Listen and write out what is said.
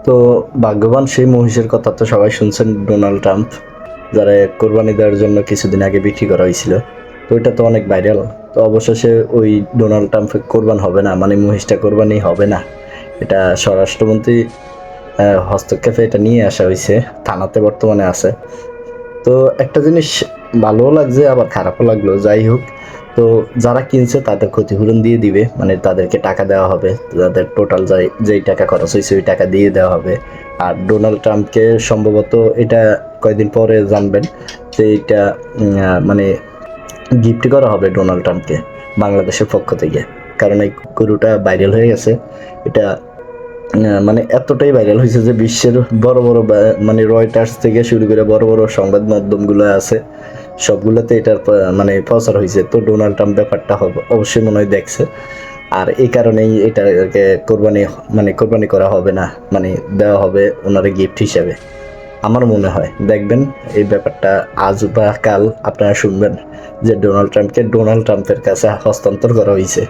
তো ভাগ্যবান সেই মহিষের কথা তো সবাই শুনছেন, ডোনাল্ড ট্রাম্প, যারা কোরবানি দেওয়ার জন্য কিছুদিন আগে বিক্রি করা হয়েছিল। তো ওইটা তো অনেক ভাইরাল। তো অবশেষে ওই ডোনাল্ড ট্রাম্প কোরবান হবে না, মানে মহিষটা কোরবানি হবে না। এটা স্বরাষ্ট্রমন্ত্রী হস্তক্ষেপে এটা নিয়ে আসা হয়েছে, থানাতে বর্তমানে আছে। তো একটা জিনিস ভালোও লাগছে আবার খারাপও লাগলো, যাই হোক। তো যারা কিনছে তাদের ক্ষতিপূরণ দিয়ে দিবে, মানে তাদেরকে টাকা দেওয়া হবে, তাদের টোটাল যেই টাকা খরচ হয়েছে ওই টাকা দিয়ে দেওয়া হবে। আর ডোনাল্ড ট্রাম্পকে সম্ভবত এটা কয়েকদিন পরে জানবেন যে এটা মানে গিফট করা হবে ডোনাল্ড ট্রাম্পকে বাংলাদেশের পক্ষ থেকে। কারণ এই গরুটা ভাইরাল হয়ে গেছে। এটা মানে এতটাই ভাইরাল হয়েছে যে বিশ্বের বড় বড় মানে রয়টার্স থেকে শুরু করে বড় বড় সংবাদ মাধ্যমগুলো আছে, সবগুলোতে এটার মানে প্রচার হয়েছে। তো ডোনাল্ড ট্রাম্প ব্যাপারটা হবে অবশ্যই মনে হয় দেখছে, আর এই কারণেই এটাকে কোরবানি করা হবে না, মানে দেওয়া হবে ওনারে গিফট হিসাবে। আমার মনে হয় দেখবেন এই ব্যাপারটা আজ বা কাল আপনারা শুনবেন যে ডোনাল্ড ট্রাম্পকে ডোনাল্ড ট্রাম্পের কাছে হস্তান্তর করা হয়েছে।